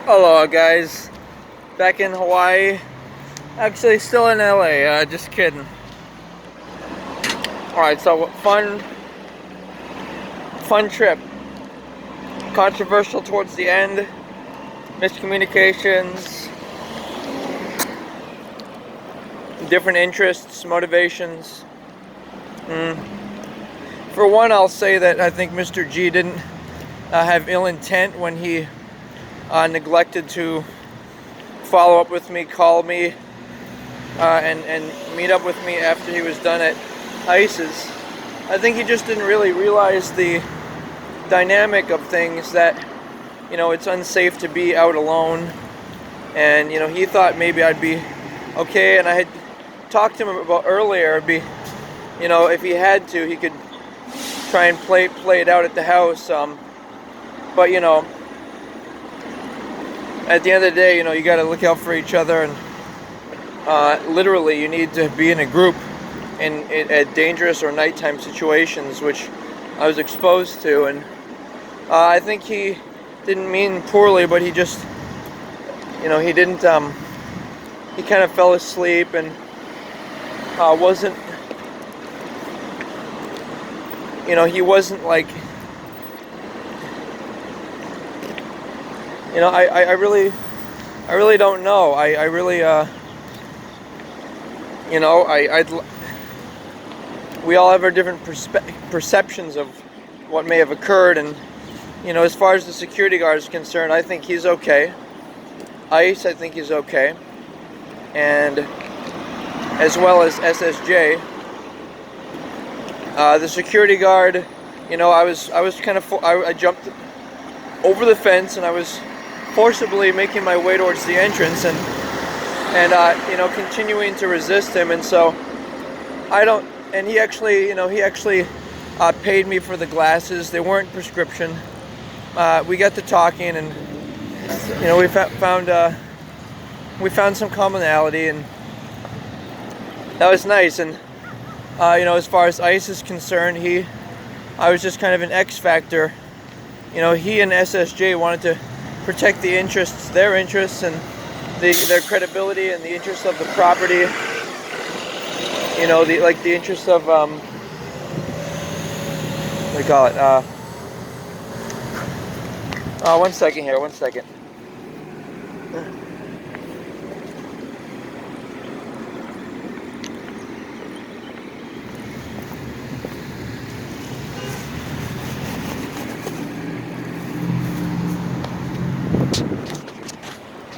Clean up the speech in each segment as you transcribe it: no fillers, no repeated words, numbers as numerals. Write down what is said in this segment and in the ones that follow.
Aloha, guys. Back in Hawaii. Actually, still in LA. Just kidding. Alright, so fun trip. Controversial towards the end. Miscommunications. Different interests, motivations. For one, I'll say that I think Mr. G didn't have ill intent when he neglected to follow up with me, call me, and meet up with me after he was done at ICE's. I think he just didn't really realize the dynamic of things, that it's unsafe to be out alone, and he thought maybe I'd be okay. And I had talked to him about earlier, if he had to, he could try and play it out at the house, but at the end of the day, you got to look out for each other, and literally you need to be in a group at dangerous or nighttime situations, which I was exposed to. And I think he didn't mean poorly, but he just he didn't he kind of fell asleep and wasn't he wasn't like I really don't know. I really we all have our different perceptions of what may have occurred, and as far as the security guard is concerned, I think he's okay. ICE, I think he's okay, and as well as SSJ. The security guard, I was kind of I jumped over the fence, and I was forcibly making my way towards the entrance, and continuing to resist him. And so he actually paid me for the glasses. They weren't prescription. We got to talking, and we found some commonality, and that was nice. And as far as ICE is concerned, I was just kind of an X factor. He and SSJ wanted to protect their interests, and their credibility, and the interests of the property. The interests of what do we call it? One second here. One second.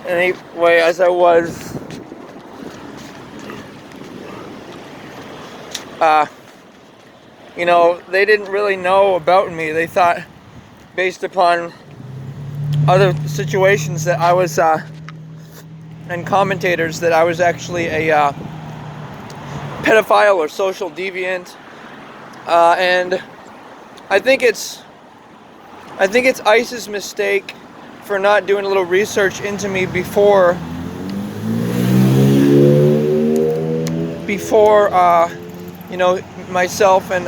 Anyway, as I was they didn't really know about me. They thought, based upon other situations that I was and commentators, that I was actually a pedophile or social deviant, and I think it's ICE's mistake for not doing a little research into me before myself and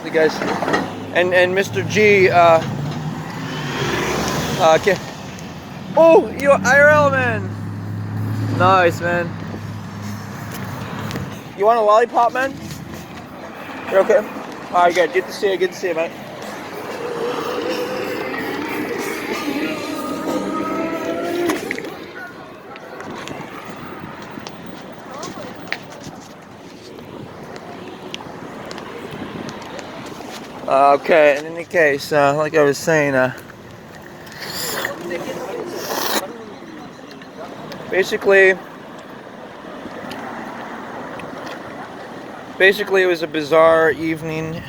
the guys and Mr. G. Okay. Oh, you IRL, man. Nice, man. You want a lollipop, man? You're okay? Alright, good. Good to see you, man. Okay, in any case, like I was saying, basically it was a bizarre evening.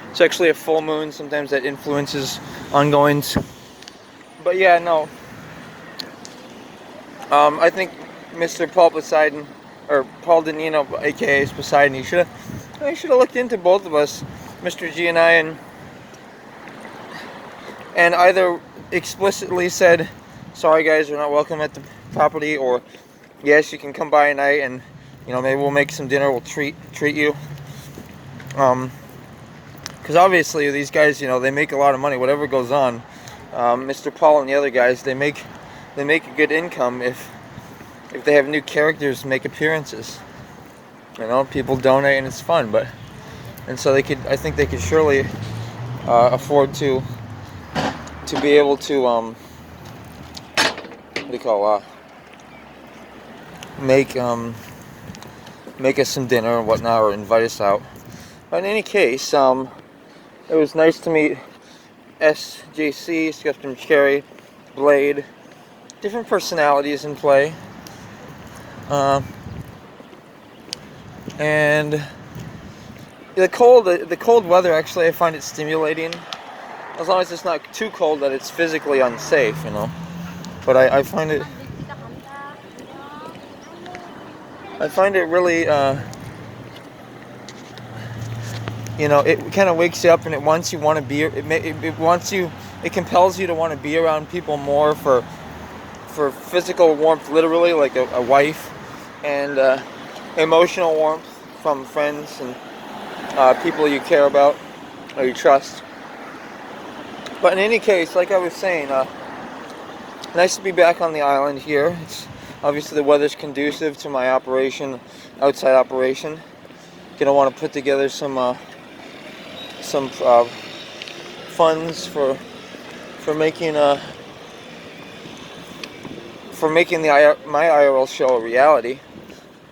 It's actually a full moon. Sometimes that influences ongoings. But yeah, no. I think Mr. Paul Poseidon, or Paul Danino, aka Poseidon, he should have looked into both of us, Mr. G and I, and either explicitly said, sorry guys, you're not welcome at the property, or yes, you can come by at night, and maybe we'll make some dinner, we'll treat you. because obviously these guys, they make a lot of money. Whatever goes on, Mr. Paul and the other guys, they make a good income if they have new characters make appearances. People donate and it's fun, and so I think they could surely afford to be able to what do you call make us some dinner and whatnot, or invite us out. But in any case, it was nice to meet SJC, Skeptum Cherry, Blade, different personalities in play. And the cold weather, actually, I find it stimulating, as long as it's not too cold that it's physically unsafe, But I find it really, it kind of wakes you up, and it wants you want to be. It compels you to want to be around people more for physical warmth, literally, like a wife, and emotional warmth from friends and people you care about or you trust. But in any case, like I was saying, nice to be back on the island here. It's obviously the weather's conducive to my outside operation. Gonna want to put together some funds for making my IRL show a reality,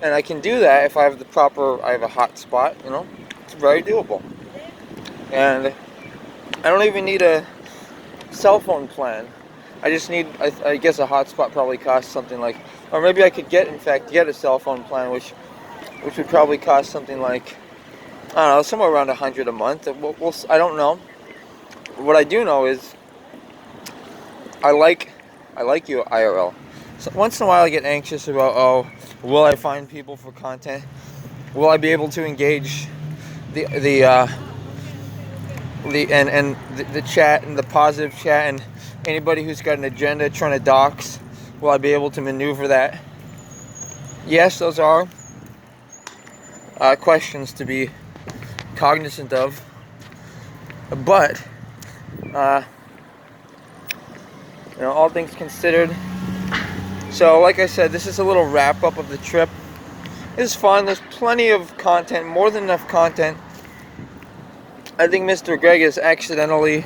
and I can do that if I have a hot spot. It's very doable, and I don't even need a cell phone plan. I just need, I guess a hotspot probably costs something like, or maybe I could get a cell phone plan, which would probably cost something like, I don't know, somewhere around $100 a month. I don't know. What I do know is I like you IRL. So once in a while I get anxious about, will I find people for content? Will I be able to engage the chat and the positive chat, and anybody who's got an agenda trying to dox, will I be able to maneuver that? Yes, those are questions to be cognizant of, but all things considered. So like I said, this is a little wrap up of the trip. It's fun. There's plenty of content, more than enough content. I think Mr. Greg has accidentally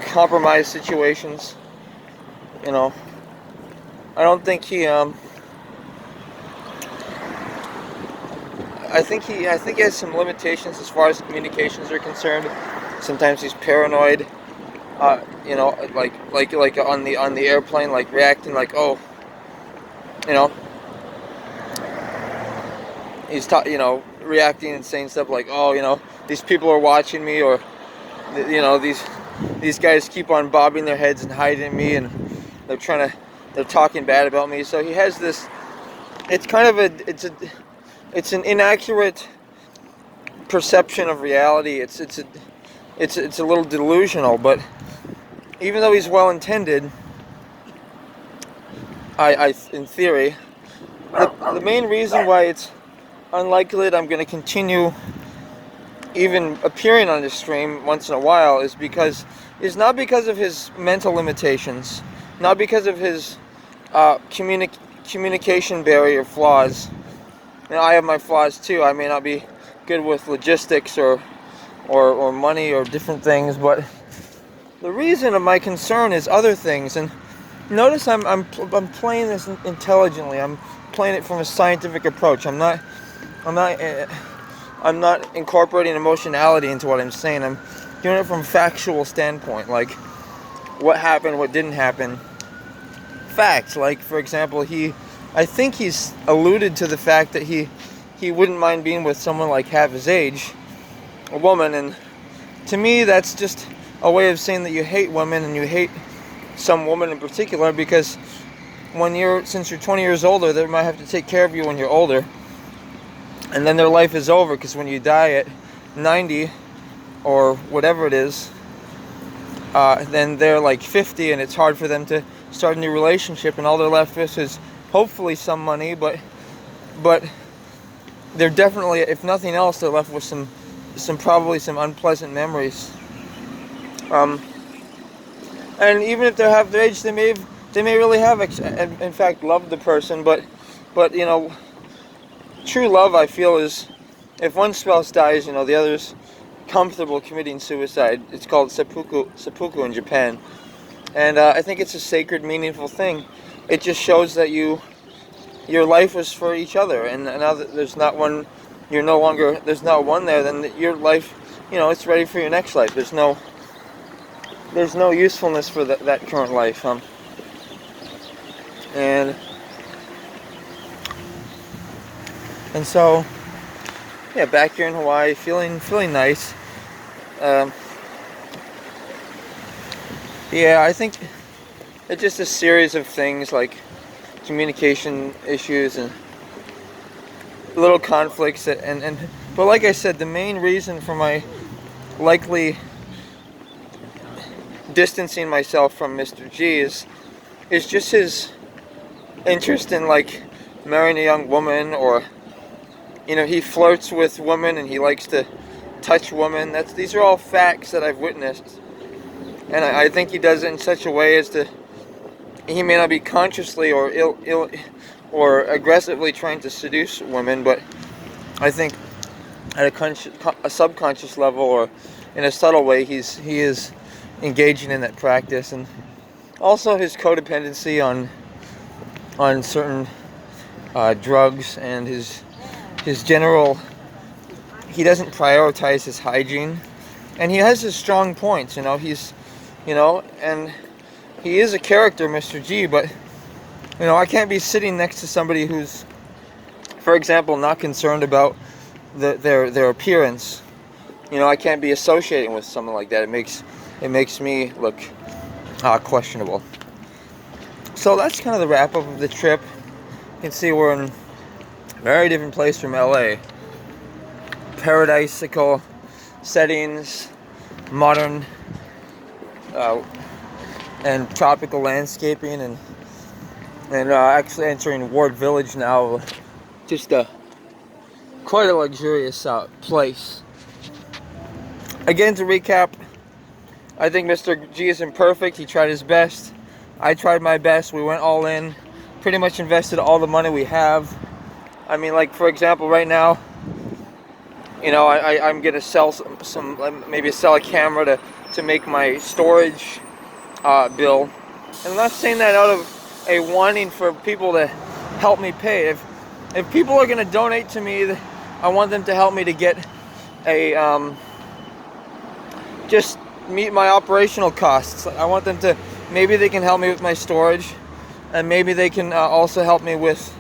compromised situations. I don't think he I think he has some limitations as far as communications are concerned. Sometimes he's paranoid. Like on the airplane, like reacting like, he's reacting and saying stuff like, these people are watching me, or these guys keep on bobbing their heads and hiding me, and they're talking bad about me. So he has this. It's kind of it's an inaccurate perception of reality. It's a little delusional, but even though he's well intended, I in theory, the main reason why it's unlikely that I'm going to continue even appearing on this stream once in a while is not because of his mental limitations, not because of his communication barrier flaws. I have my flaws too. I may not be good with logistics or money or different things, but the reason of my concern is other things. And notice I'm playing this intelligently. I'm playing it from a scientific approach. I'm not incorporating emotionality into what I'm saying. I'm doing it from a factual standpoint, like what happened, what didn't happen. Facts, like for example, I think he's alluded to the fact that he wouldn't mind being with someone like half his age, a woman, and to me that's just a way of saying that you hate women, and you hate some woman in particular, because since you're 20 years older, they might have to take care of you when you're older, and then their life is over, because when you die at 90 or whatever it is, then they're like 50, and it's hard for them to start a new relationship, and all they're left with is hopefully some money, but they're definitely, if nothing else, they're left with some probably some unpleasant memories. And even if they have their age, they may really have in fact loved the person, but you know, true love, I feel, is if one spouse dies, you know, the other's comfortable committing suicide. It's called seppuku in Japan, and I think it's a sacred, meaningful thing. It just shows that your life was for each other, and now that there's not one, there's not one there, then your life, you know, it's ready for your next life. There's no usefulness for that current life, and so, yeah, back here in Hawaii, feeling nice. Yeah, I think it's just a series of things like communication issues and little conflicts but like I said, the main reason for my likely distancing myself from Mr. G is just his interest in like marrying a young woman, or you know, he flirts with women and he likes to touch women. These are all facts that I've witnessed, and I think he does it in such a way as to, he may not be consciously or ill or aggressively trying to seduce women, but I think at a subconscious level or in a subtle way, he is engaging in that practice. And also his codependency on certain drugs, and his general, he doesn't prioritize his hygiene, and he has his strong points, you know, and he is a character, Mr. G, but you know, I can't be sitting next to somebody who's, for example, not concerned about their appearance. You know, I can't be associating with someone like that. It makes me look questionable. So that's kind of the wrap up of the trip. You can see we're in a very different place from LA. Paradisical settings, modern and tropical landscaping, and actually entering Ward Village now. Just quite a luxurious place. Again, to recap, I think Mr. G is imperfect. He tried his best. I tried my best. We went all in. Pretty much invested all the money we have. I mean, like, for example, right now, you know, I'm going to sell maybe sell a camera to make my storage bill. And I'm not saying that out of a wanting for people to help me pay. If people are going to donate to me, I want them to help me to get just meet my operational costs. I want them to, maybe they can help me with my storage, and maybe they can also help me with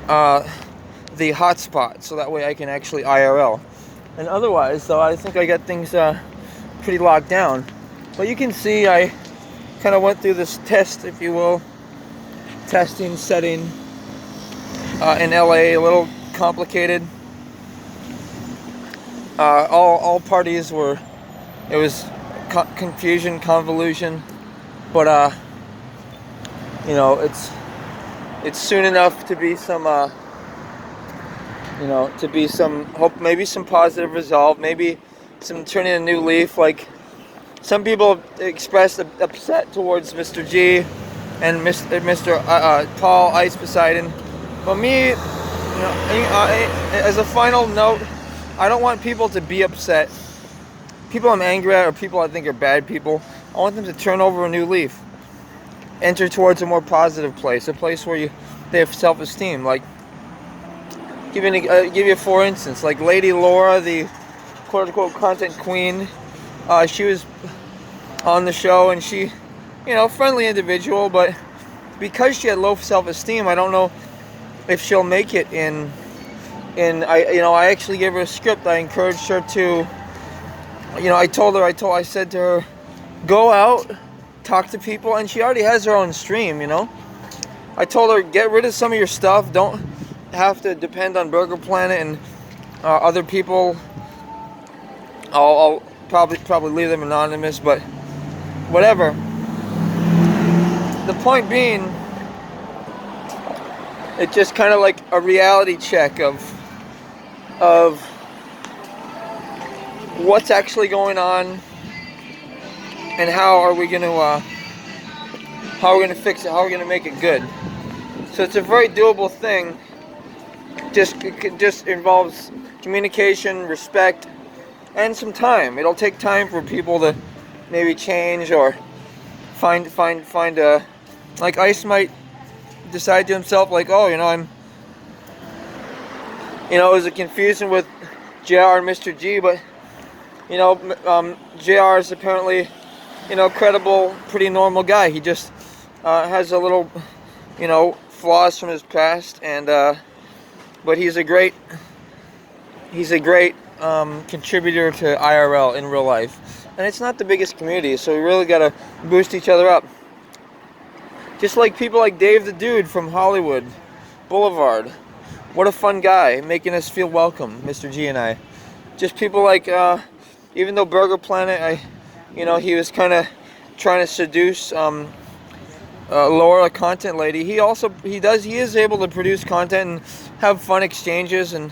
the hotspot, so that way I can actually IRL. And otherwise, though, I think I got things pretty locked down. But you can see I kind of went through this test, if you will, testing setting in LA, a little complicated. All parties were, it was confusion, convolution, but you know, it's soon enough to be some you know, to be some hope, maybe some positive resolve, maybe some turning a new leaf. Like, some people expressed upset towards Mr. G and Mr. Paul Ice Poseidon. But me, you know, as a final note, I don't want people to be upset. People I'm angry at, or people I think are bad people, I want them to turn over a new leaf, enter towards a more positive place, a place where they have self-esteem. Like, give you for instance, like Lady Laura, the quote-unquote content queen. She was on the show, and she, you know, friendly individual, but because she had low self-esteem, I don't know if she'll make it in I actually gave her a script. I encouraged her to, you know, I said to her, go out, talk to people, and she already has her own stream, you know. I told her, get rid of some of your stuff, don't have to depend on Burger Planet and other people. I'll probably leave them anonymous, but whatever. The point being, it's just kind of like a reality check of of what's actually going on and how are we going to fix it, how are we going to make it good. So it's a very doable thing. It just involves communication, respect, and some time. It'll take time for people to maybe change or find a, like Ice might decide to himself, like, oh, is it confusing with JR and Mr. G, but JR is apparently credible, pretty normal guy. He just has a little flaws from his past, and but he's a great contributor to IRL in real life. And it's not the biggest community, so we really gotta boost each other up. Just like people like Dave the Dude from Hollywood Boulevard. What a fun guy, making us feel welcome, Mr. G and I. Just people like, even though Burger Planet, he was kind of trying to seduce Laura, content lady. He is able to produce content and have fun exchanges, and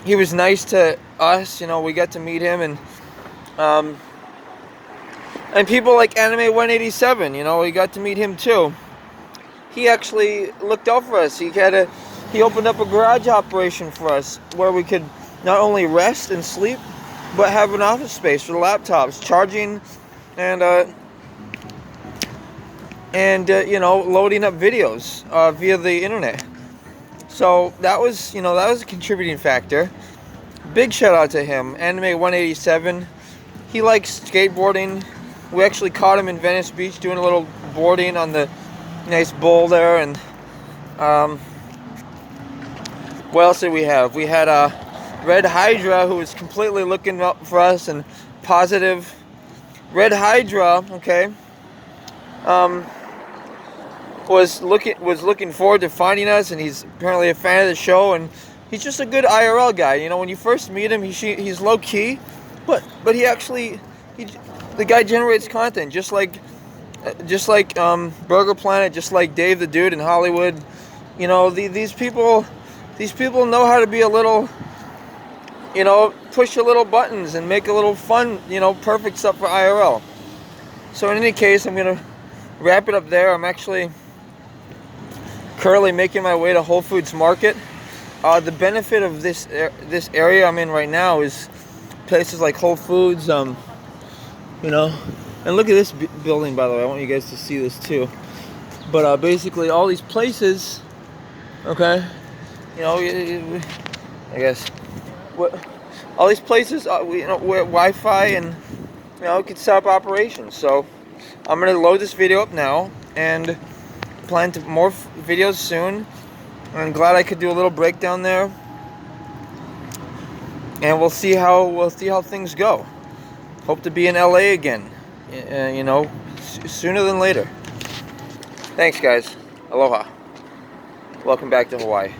he was nice to us. We got to meet him, and people like Anime 187. We got to meet him too. He actually looked out for us. He opened up a garage operation for us where we could not only rest and sleep, but have an office space for the laptops, charging, and loading up videos via the internet. So that was a contributing factor. Big shout out to him, Anime 187. He likes skateboarding. We actually caught him in Venice Beach doing a little boarding on the nice bowl there. And what else did we have? We had Red Hydra, who was completely looking up for us and positive. Red Hydra, okay, was looking forward to finding us, and he's apparently a fan of the show, and he's just a good IRL guy. When you first meet him, he's low key, but the guy generates content just like Burger Planet, just like Dave the Dude in Hollywood. These people know how to be a little, push a little buttons and make a little fun, perfect stuff for IRL. So in any case, I'm gonna wrap it up there. I'm actually currently making my way to Whole Foods Market. The benefit of this area I'm in right now is places like Whole Foods, and look at this building, by the way. I want you guys to see this too. But basically all these places, okay, I guess all these places, where Wi-Fi and could set up operations. So I'm gonna load this video up now and plan to more videos soon. I'm glad I could do a little breakdown there, and we'll see how things go. Hope to be in LA again, sooner than later. Thanks, guys. Aloha. Welcome back to Hawaii.